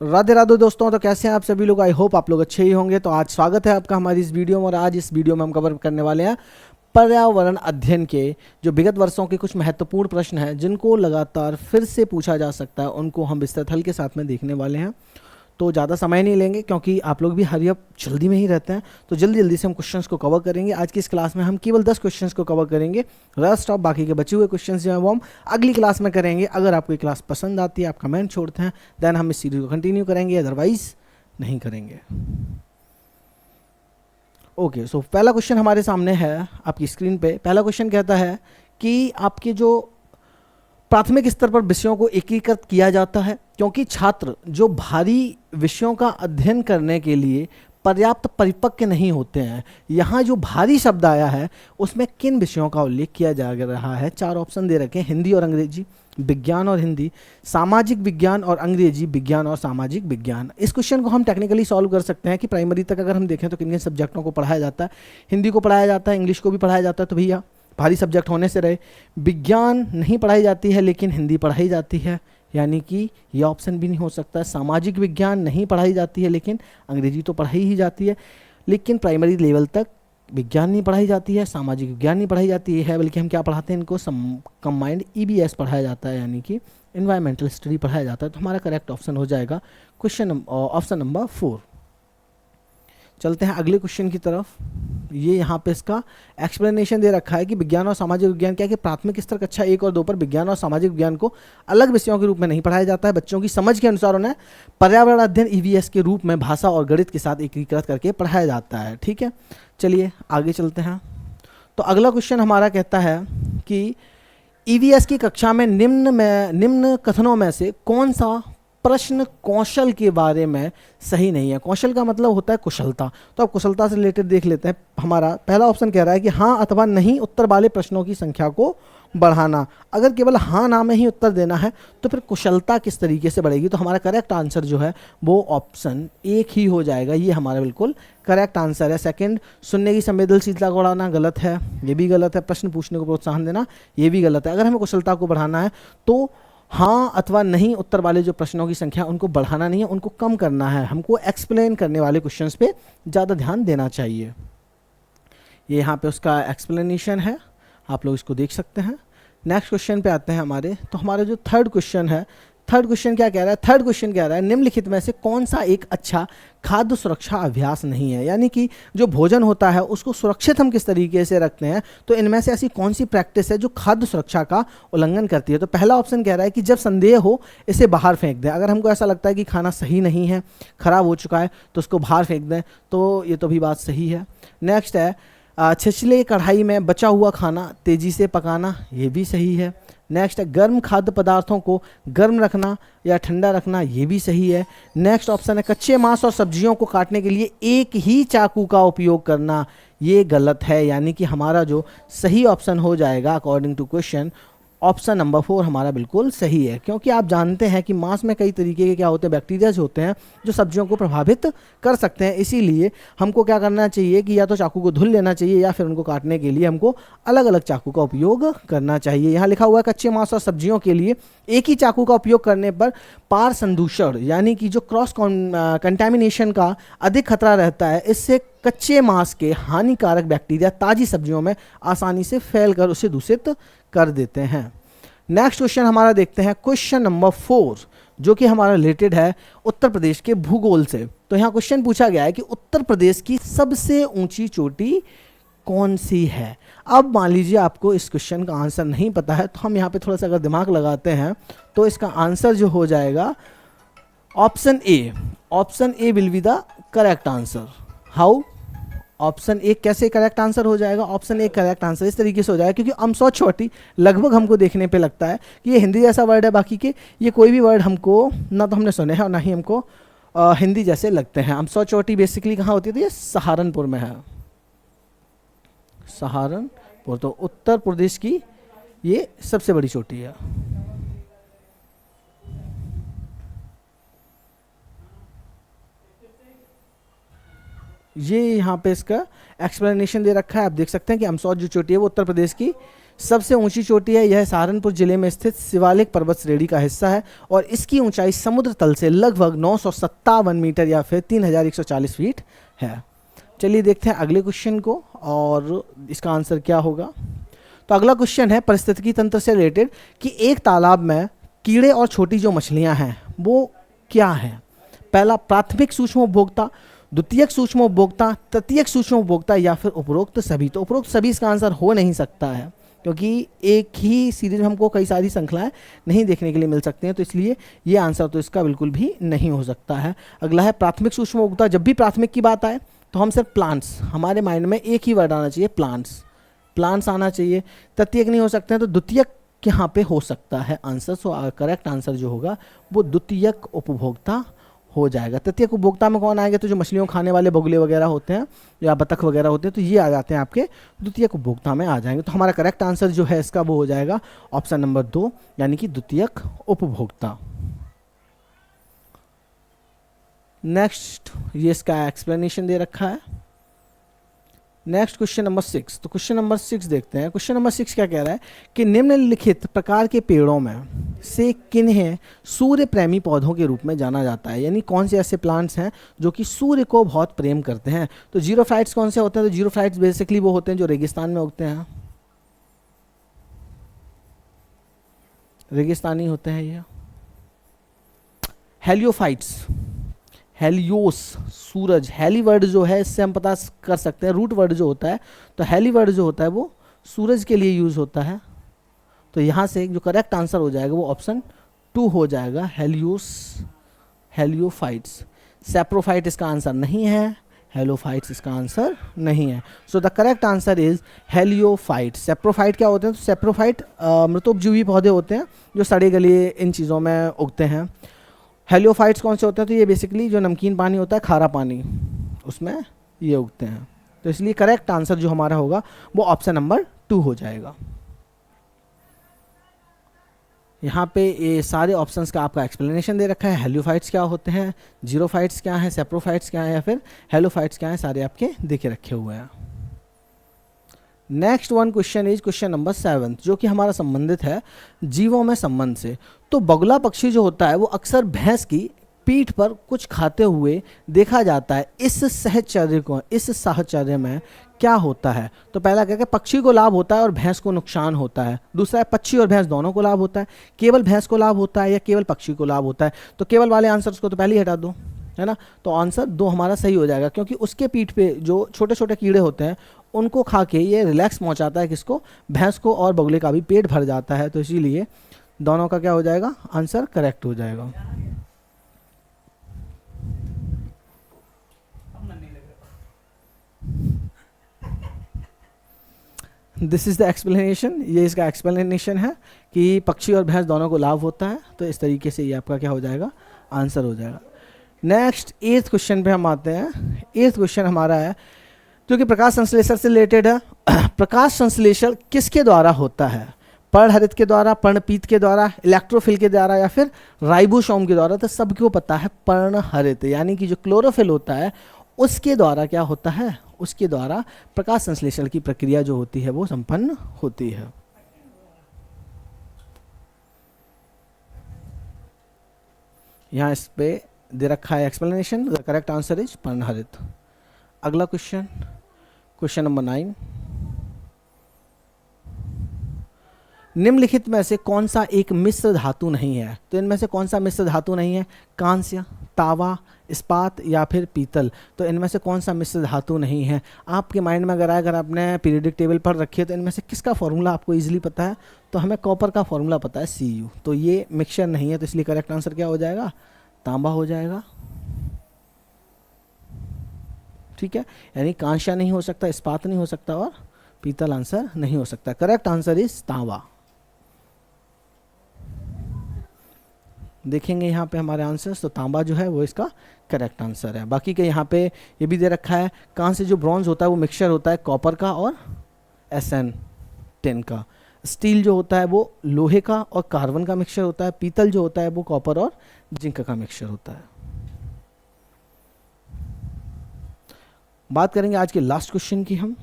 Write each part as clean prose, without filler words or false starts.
राधे राधे दोस्तों। तो कैसे हैं आप सभी लोग? आई होप आप लोग अच्छे ही होंगे। तो आज स्वागत है आपका हमारी इस वीडियो में, और आज इस वीडियो में हम कवर करने वाले हैं पर्यावरण अध्ययन के जो विगत वर्षों के कुछ महत्वपूर्ण प्रश्न हैं जिनको लगातार फिर से पूछा जा सकता है, उनको हम विस्तृत हल के साथ में देखने वाले हैं। तो ज़्यादा समय नहीं लेंगे क्योंकि आप लोग भी हरी अप जल्दी में ही रहते हैं, तो जल्दी जल्दी से हम क्वेश्चंस को कवर करेंगे। आज की इस क्लास में हम केवल 10 क्वेश्चंस को कवर करेंगे। रेस्ट ऑफ बाकी के बचे हुए क्वेश्चंस जो हैं वो हम अगली क्लास में करेंगे। अगर आपको ये क्लास पसंद आती है, आप कमेंट छोड़ते हैं, देन हम इस सीरीज को कंटिन्यू करेंगे, अदरवाइज नहीं करेंगे। ओके, सो पहला क्वेश्चन हमारे सामने है आपकी स्क्रीन पे। पहला क्वेश्चन कहता है कि आपके जो प्राथमिक स्तर पर विषयों को एकीकृत किया जाता है क्योंकि छात्र जो भारी विषयों का अध्ययन करने के लिए पर्याप्त परिपक्व नहीं होते हैं। यहाँ जो भारी शब्द आया है उसमें किन विषयों का उल्लेख किया जा रहा है? 4 ऑप्शन दे रखे हैं, हिंदी और अंग्रेजी, विज्ञान और हिंदी, सामाजिक विज्ञान और अंग्रेजी, विज्ञान और सामाजिक विज्ञान। इस क्वेश्चन को हम टेक्निकली सॉल्व कर सकते हैं कि प्राइमरी तक अगर हम देखें तो किन किन सब्जेक्टों को पढ़ाया जाता है। हिंदी को पढ़ाया जाता है, इंग्लिश को भी पढ़ाया जाता है, तो भैया भारी सब्जेक्ट होने से रहे। विज्ञान नहीं पढ़ाई जाती है लेकिन हिंदी पढ़ाई जाती है, यानी कि यह ऑप्शन भी नहीं हो सकता। सामाजिक विज्ञान नहीं पढ़ाई जाती है लेकिन अंग्रेजी तो पढ़ाई ही जाती है, लेकिन प्राइमरी लेवल तक विज्ञान नहीं पढ़ाई जाती है, सामाजिक विज्ञान नहीं पढ़ाई जाती है, बल्कि हम क्या पढ़ाते हैं, इनको कंबाइंड EBS पढ़ाया जाता है, यानी कि इन्वायरमेंटल स्टडी पढ़ाया जाता है। तो हमारा करेक्ट ऑप्शन हो जाएगा ऑप्शन नंबर 4। चलते हैं अगले क्वेश्चन की तरफ। ये यहाँ पे इसका एक्सप्लेनेशन दे रखा है कि विज्ञान और सामाजिक विज्ञान क्या है कि प्राथमिक स्तर कक्षा 1 और 2 पर विज्ञान और सामाजिक विज्ञान को अलग विषयों के रूप में नहीं पढ़ाया जाता है। बच्चों की समझ के अनुसार उन्हें पर्यावरण अध्ययन EVS के रूप में भाषा और गणित के साथ एकीकृत करके पढ़ाया जाता है। ठीक है, चलिए आगे चलते हैं। तो अगला क्वेश्चन हमारा कहता है कि EVS की कक्षा में निम्न कथनों में से कौन सा प्रश्न कौशल के बारे में सही नहीं है? कौशल का मतलब होता है कुशलता, तो अब कुशलता से रिलेटेड देख लेते हैं। हमारा पहला ऑप्शन कह रहा है कि हाँ अथवा नहीं उत्तर वाले प्रश्नों की संख्या को बढ़ाना। अगर केवल हाँ ना में ही उत्तर देना है तो फिर कुशलता किस तरीके से बढ़ेगी? तो हमारा करेक्ट आंसर जो है वो ऑप्शन 1 ही हो जाएगा। ये हमारा बिल्कुल करेक्ट आंसर है। सेकंड, सुनने की संवेदनशीलता को बढ़ाना गलत है, ये भी गलत है। प्रश्न पूछने को प्रोत्साहन देना, ये भी गलत है। अगर हमें कुशलता को बढ़ाना है तो हाँ अथवा नहीं उत्तर वाले जो प्रश्नों की संख्या उनको बढ़ाना नहीं है, उनको कम करना है। हमको एक्सप्लेन करने वाले क्वेश्चंस पे ज़्यादा ध्यान देना चाहिए। ये यहाँ पे उसका एक्सप्लेनेशन है, आप लोग इसको देख सकते हैं। नेक्स्ट क्वेश्चन पे आते हैं हमारे। तो हमारा जो थर्ड क्वेश्चन है, थर्ड क्वेश्चन क्या कह रहा है? थर्ड क्वेश्चन कह रहा है निम्नलिखित में से कौन सा एक अच्छा खाद्य सुरक्षा अभ्यास नहीं है? यानी कि जो भोजन होता है उसको सुरक्षित हम किस तरीके से रखते हैं, तो इनमें से ऐसी कौन सी प्रैक्टिस है जो खाद्य सुरक्षा का उल्लंघन करती है? तो पहला ऑप्शन कह रहा है कि जब संदेह हो इसे बाहर फेंक दें। अगर हमको ऐसा लगता है कि खाना सही नहीं है, खराब हो चुका है, तो उसको बाहर फेंक दें, तो ये तो भी बात सही है। नेक्स्ट है छिछले कढ़ाई में बचा हुआ खाना तेज़ी से पकाना, ये भी सही है। नेक्स्ट है गर्म खाद्य पदार्थों को गर्म रखना या ठंडा रखना, ये भी सही है। नेक्स्ट ऑप्शन है कच्चे मांस और सब्जियों को काटने के लिए एक ही चाकू का उपयोग करना, ये गलत है। यानी कि हमारा जो सही ऑप्शन हो जाएगा according to question, option number 4 हमारा बिल्कुल सही है। क्योंकि आप जानते हैं कि मांस में कई तरीके के क्या होते हैं, बैक्टीरियाज होते हैं जो सब्जियों को प्रभावित कर सकते हैं। इसीलिए हमको क्या करना चाहिए कि या तो चाकू को धुल लेना चाहिए या फिर उनको काटने के लिए हमको अलग अलग चाकू का उपयोग करना चाहिए। यहाँ लिखा हुआ है कच्चे मांस और सब्जियों के लिए एक ही चाकू का उपयोग करने पर पार संदूषण यानी कि जो क्रॉस कंटेमिनेशन का अधिक खतरा रहता है। इससे कच्चे मांस के हानिकारक बैक्टीरिया ताज़ी सब्जियों में आसानी से फैलकर उसे दूषित कर देते हैं। नेक्स्ट क्वेश्चन हमारा देखते हैं, क्वेश्चन नंबर 4, जो कि हमारा रिलेटेड है उत्तर प्रदेश के भूगोल से। तो यहाँ क्वेश्चन पूछा गया है कि उत्तर प्रदेश की सबसे ऊंची चोटी कौन सी है? अब मान लीजिए आपको इस क्वेश्चन का आंसर नहीं पता है, तो हम यहाँ पे थोड़ा सा अगर दिमाग लगाते हैं तो इसका आंसर जो हो जाएगा option A. Option A will be the correct answer. How? Option A कैसे करेक्ट आंसर हो जाएगा? ऑप्शन ए करेक्ट आंसर इस तरीके से हो जाएगा क्योंकि अमसौ चोटी लगभग हमको देखने पे लगता है कि ये हिंदी जैसा वर्ड है, बाकी के ये कोई भी वर्ड हमको ना तो हमने सुने हैं और ना ही हमको हिंदी जैसे लगते हैं। अमसौ चोटी बेसिकली कहाँ होती है? तो ये सहारनपुर में है, सहारनपुर। तो उत्तर प्रदेश की ये सबसे बड़ी चोटी है। ये यहाँ पे इसका एक्सप्लेनेशन दे रखा है, आप देख सकते हैं कि अमसौर जो चोटी है वो उत्तर प्रदेश की सबसे ऊंची चोटी है, यह सहारनपुर जिले में स्थित शिवालिक पर्वत श्रेणी का हिस्सा है और इसकी ऊंचाई समुद्र तल से लगभग 957 मीटर या फिर 3140 फीट है। चलिए देखते हैं अगले क्वेश्चन को और इसका आंसर क्या होगा। तो अगला क्वेश्चन है पारिस्थितिकी तंत्र से रिलेटेड कि एक तालाब में कीड़े और छोटी जो मछलियां हैं वो क्या हैं। पहला प्राथमिक सूक्ष्म उपभोक्ता, द्वितीयक सूक्ष्म उपभोक्ता, तृतीयक सूक्ष्म उपभोक्ता या फिर उपरोक्त सभी। तो उपरोक्त सभी इसका आंसर हो नहीं सकता है क्योंकि एक ही सीरीज में हमको कई सारी श्रृंखलाएं नहीं देखने के लिए मिल सकती हैं, तो इसलिए ये आंसर तो इसका बिल्कुल भी नहीं हो सकता है। अगला है प्राथमिक सूक्ष्म उपभोक्ता। जब भी प्राथमिक की बात आए तो हम सिर्फ प्लांट्स, हमारे माइंड में एक ही वर्ड आना चाहिए, प्लांट्स, प्लांट्स आना चाहिए। तृतीयक नहीं हो सकते हैं तो द्वितीयक यहाँ पे हो सकता है आंसर। सो करेक्ट आंसर जो होगा वो द्वितीयक उपभोक्ता हो जाएगा। तृतीयक उपभोक्ता में कौन आएगा, तो जो मछलियों खाने वाले बगुले वगैरह होते हैं या बतख वगैरह होते हैं, तो ये आ जाते हैं आपके द्वितीयक उपभोक्ता में आ जाएंगे। तो हमारा करेक्ट आंसर जो है इसका वो हो जाएगा ऑप्शन नंबर 2 यानी कि द्वितीयक उपभोक्ता। नेक्स्ट ये इसका एक्सप्लेनेशन दे रखा है। Next question number 6। तो क्वेश्चन नंबर 6 देखते हैं। क्वेश्चन नंबर 6 क्या कह रहा है कि निम्नलिखित प्रकार के पेड़ों में से किन्हें सूर्य प्रेमी पौधों के रूप में जाना जाता है, यानी कौन से ऐसे प्लांट्स हैं जो कि सूर्य को बहुत प्रेम करते हैं। तो जीरोफाइट्स कौन से होते हैं, तो जीरोफाइट्स बेसिकली वो होते हैं जो रेगिस्तान में उगते हैं, रेगिस्तानी होते हैं ये। हेलियोफाइट्स, हेलियोस सूरज, हेली वर्ड जो है इससे हम पता कर सकते हैं, रूट वर्ड जो होता है, तो हेली वर्ड जो होता है वो सूरज के लिए यूज होता है। तो यहाँ से जो करेक्ट आंसर हो जाएगा वो ऑप्शन 2 हो जाएगा, हेलियोस, हेलियोफाइट्स। सेप्रोफाइट इसका आंसर नहीं है, हेलोफाइट्स इसका आंसर नहीं है। So the correct answer is heliophyte. Saprophyte क्या होते हैं, तो सेप्रोफाइट मृतोपजीवी पौधे होते हैं जो सड़े गले इन चीज़ों में उगते हैं। हेलियोफाइट्स कौन से होते हैं, तो ये बेसिकली जो नमकीन पानी होता है, खारा पानी, उसमें ये उगते हैं। तो इसलिए करेक्ट आंसर जो हमारा होगा वो ऑप्शन नंबर 2 हो जाएगा। यहाँ पे ये सारे ऑप्शंस का आपका एक्सप्लेनेशन दे रखा है। हेलियोफाइट्स क्या होते हैं, जीरोफाइट्स क्या है, सेप्रोफाइट्स क्या है या फिर हेलोफाइट्स क्या है, सारे आपके देखे रखे हुए हैं। Next one question is question number 7 जो कि हमारा संबंधित है जीवों में संबंध से। तो बगुला पक्षी जो होता है वो अक्सर भैंस की पीठ पर कुछ खाते हुए देखा जाता है। इस साहचर्य में क्या होता है, तो पहला क्या, पक्षी को लाभ होता है और भैंस को नुकसान होता है। दूसरा है पक्षी और भैंस दोनों को लाभ होता है, केवल भैंस को लाभ होता है या केवल पक्षी को लाभ होता है। तो केवल वाले आंसर्स को तो पहले ही हटा दो, है ना। तो आंसर 2 हमारा सही हो जाएगा क्योंकि उसके पीठ पे जो छोटे छोटे कीड़े होते हैं उनको खा के ये रिलैक्स पहुंचाता है किसको, भैंस को, और बगुले का भी पेट भर जाता है। तो इसीलिए दोनों का क्या हो जाएगा, आंसर करेक्ट हो जाएगा। दिस इज द एक्सप्लेनेशन, ये इसका एक्सप्लेनेशन है कि पक्षी और भैंस दोनों को लाभ होता है। तो इस तरीके से ये आपका क्या हो जाएगा, आंसर हो जाएगा। नेक्स्ट 8th क्वेश्चन पे हम आते हैं। 8th क्वेश्चन हमारा है जो कि प्रकाश संश्लेषण से रिलेटेड है। प्रकाश संश्लेषण किसके द्वारा होता है, पर्णहरित के द्वारा, पर्णपीत के द्वारा, इलेक्ट्रोफिल के द्वारा या फिर राइबोसोम के द्वारा। तो सबको पता है पर्णहरित, यानी कि जो क्लोरोफिल होता है उसके द्वारा क्या होता है, उसके द्वारा प्रकाश संश्लेषण की प्रक्रिया जो होती है वो संपन्न होती है। यहाँ इस पे दे रखा है explanation, the correct answer is पर्णहरित। अगला क्वेश्चन, क्वेश्चन नंबर 9। निम्नलिखित में से कौन सा एक मिश्र धातु नहीं है, तो इनमें से कौन सा मिश्र धातु नहीं है, कांस्य, तावा, इस्पात या फिर पीतल। तो इनमें से कौन सा मिश्र धातु नहीं है। आपके माइंड में अगर आए, अगर आपने पीरियडिक टेबल पढ़ रखी है तो इनमें से किसका फॉर्मूला आपको इजीली पता है, तो हमें कॉपर का फॉर्मूला पता है Cu। तो ये मिक्सचर नहीं है, तो इसलिए करेक्ट आंसर क्या हो जाएगा, तांबा हो जाएगा। ठीक है, यानी कांस्य नहीं हो सकता, इस्पात नहीं हो सकता और पीतल आंसर नहीं हो सकता। करेक्ट आंसर इज तांबा। देखेंगे यहाँ पे हमारे आंसर्स, तो तांबा जो है वो इसका करेक्ट आंसर है। बाकी के यहाँ पे ये भी दे रखा है, कांस्य जो ब्रॉन्ज होता है वो मिक्सचर होता है कॉपर का और SN10 का। स्टील जो होता है वो लोहे का और कार्बन का मिक्सचर होता है। पीतल जो होता है वो कॉपर और जिंक का मिक्सचर होता है। बात करेंगे आज के लास्ट क्वेश्चन की हम,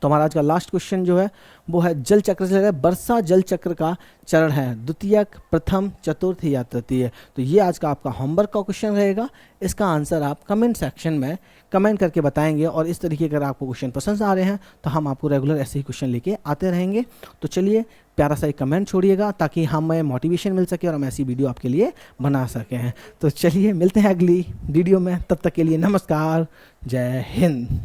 तो हमारा आज का लास्ट क्वेश्चन जो है वो है जल चक्र से है, वर्षा जल चक्र का चरण है द्वितीयक, प्रथम, चतुर्थ या तृतीय। तो ये आज का आपका होमवर्क का क्वेश्चन रहेगा। इसका आंसर आप कमेंट सेक्शन में कमेंट करके बताएंगे, और इस तरीके अगर आपको क्वेश्चन पसंद आ रहे हैं तो हम आपको रेगुलर ऐसे ही क्वेश्चन लेके आते रहेंगे। तो चलिए प्यारा सा एक कमेंट छोड़िएगा ताकि हमें मोटिवेशन मिल सके और हम ऐसी वीडियो आपके लिए बना सकें। तो चलिए मिलते हैं अगली वीडियो में, तब तक के लिए नमस्कार, जय हिंद।